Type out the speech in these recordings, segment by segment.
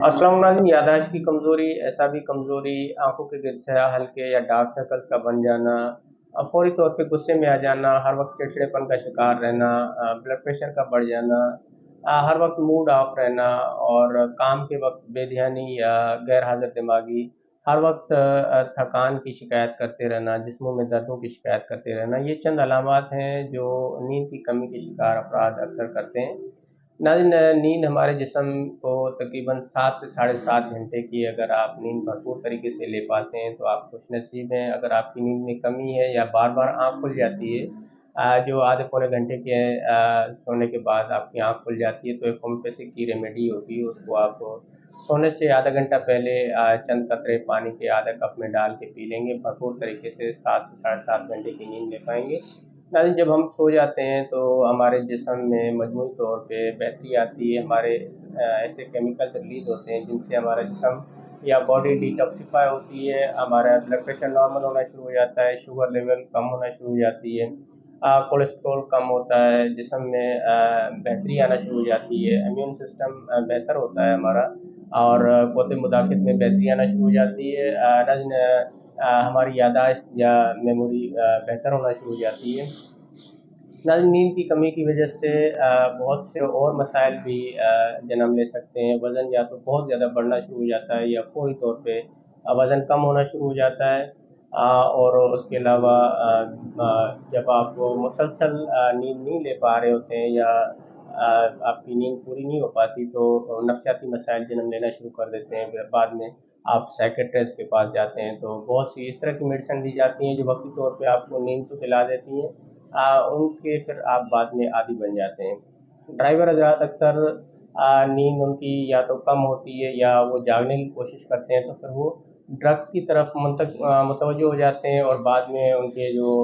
अस्सलाम वालेकुम। याददाश्त की कमज़ोरी, एसाबी कमज़ोरी, आँखों के गिरछिया हल्के या डार्क सर्कल्स का बन जाना, फ़ौरी तौर पे गुस्से में आ जाना, हर वक्त चिड़चिड़ेपन का शिकार रहना, ब्लड प्रेशर का बढ़ जाना, हर वक्त मूड ऑफ रहना और काम के वक्त बेध्यानी या गैर हाज़िर दिमागी, हर वक्त थकान की शिकायत करते रहना, जिस्मों में दर्दों की शिकायत करते रहना, ये चंद अलामात हैं जो नींद की कमी के शिकार अफराद अक्सर करते हैं। नाज़रीन, नींद हमारे जिस्म को तकरीबन 7 से साढ़े 7 घंटे की अगर आप नींद भरपूर तरीके से ले पाते हैं तो आप खुशनसीब हैं। अगर आपकी नींद में कमी है या बार-बार आँख खुल जाती है, जो आधे पौने घंटे के सोने के बाद आपकी आँख खुल जाती है, तो एक होम्योपैथिक की रेमेडी होती है, उसको आप सोने से आधा घंटा पहले चंद कतरे पानी के आधा कप में डाल के पी लेंगे, भरपूर तरीके से 7 से साढ़े 7 घंटे की नींद ले पाएँगे। नाज़रीन, जब हम सो जाते हैं तो हमारे जिस्म में मजमूई तौर पे बेहतरी आती है, हमारे ऐसे केमिकल्स रिलीज़ होते हैं जिनसे हमारा जिस्म या बॉडी डिटॉक्सिफ़ाई होती है, हमारा ब्लड प्रेशर नॉर्मल होना शुरू हो जाता है, शुगर लेवल कम होना शुरू हो जाती है, कोलेस्ट्रॉल कम होता है, जिस्म में बेहतरी आना शुरू हो जाती है, इम्यून सिस्टम बेहतर होता है हमारा और क़ुव्वत मुदाफ़अत में बेहतरी आना शुरू हो जाती है। नाज़रीन, हमारी याददाश्त या मेमोरी बेहतर होना शुरू हो जाती है। नाज़रीन, नींद की कमी की वजह से बहुत से और मसाइल भी जन्म ले सकते हैं। वज़न या तो बहुत ज़्यादा बढ़ना शुरू हो जाता है या फ़ौरी तौर पे वज़न कम होना शुरू हो जाता है। और उसके अलावा जब आप मुसलसल नींद नहीं ले पा रहे होते हैं या आपकी नींद पूरी नहीं हो पाती तो नफ़सियाती मसाइल जन्म लेना शुरू कर देते हैं। फिर बाद में आप साइकियाट्रिस्ट के पास जाते हैं तो बहुत सी इस तरह की मेडिसिन दी जाती हैं जो वक़्ती तौर पे आपको नींद तो दिला देती हैं, उनके फिर आप बाद में आदी बन जाते हैं। ड्राइवर हज़रात अक्सर नींद उनकी या तो कम होती है या वो जागने की कोशिश करते हैं तो फिर वो ड्रग्स की तरफ मुतवज्जो हो जाते हैं और बाद में उनके जो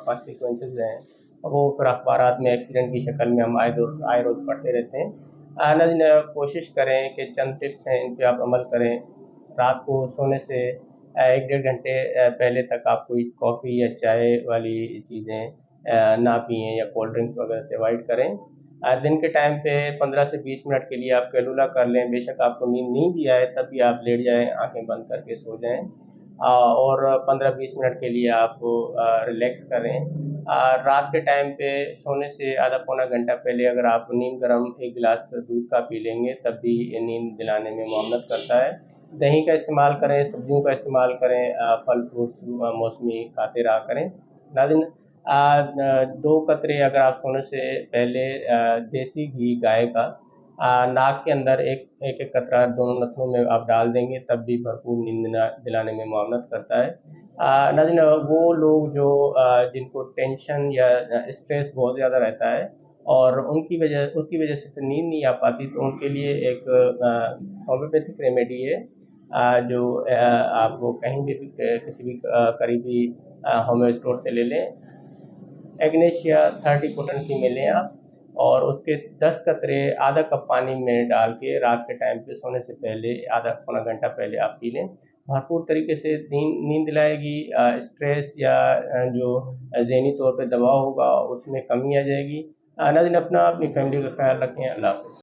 कॉन्सिक्वेंसेस हैं वो फिर अखबारात में एक्सीडेंट की शक्ल में हम आए रोज़ पढ़ते रहते हैं। नाज़रीन, कोशिश करें कि चंद टिप्स हैं इन पे आप अमल करें। रात को सोने से 1 डेढ़ घंटे पहले तक आप कोई कॉफ़ी या चाय वाली चीज़ें ना पिएँ या कोल्ड ड्रिंक्स वगैरह से अवॉइड करें। दिन के टाइम पे 15 से 20 मिनट के लिए आप कैलूला कर लें, बेशक आपको नींद नहीं भी आए तब भी आप लेट जाएँ, आँखें बंद करके सो जाएँ, और 15-20 मिनट के लिए आप रिलैक्स करें। रात के टाइम पे सोने से आधा पौना घंटा पहले अगर आप नीम गरम 1 गिलास दूध का पी लेंगे तब भी ये नींद दिलाने में मुआवनत करता है। दही का इस्तेमाल करें, सब्जियों का इस्तेमाल करें, फल फ्रूट्स मौसमी खाते रहा करें। नाज़रीन, 2 कतरे अगर आप सोने से पहले देसी घी गाय का नाक के अंदर एक कतरा दोनों नथनों में आप डाल देंगे तब भी भरपूर नींद दिलाने में मुआवनत करता है। नाज़रीन, वो लोग जो जिनको टेंशन या स्ट्रेस बहुत ज़्यादा रहता है और उसकी वजह से फिर नींद नहीं आ पाती तो उनके लिए एक होम्योपैथिक रेमेडी है, जो आप वो कहीं भी किसी भी करीबी होम्यो स्टोर से ले लें। एग्नेशिया 30 पोटेंसी में लें आप और उसके 10 कतरे आधा कप पानी में डाल के रात के टाइम पे सोने से पहले आधा पौना घंटा पहले आप पी लें। भरपूर तरीके से नींद दिलाएगी। स्ट्रेस या जो ज़हनी तौर पे दबाव होगा उसमें कमी आ जाएगी। नाज़रीन, अपनी फैमिली का ख्याल रखें। अल्लाह हाफ़िज़।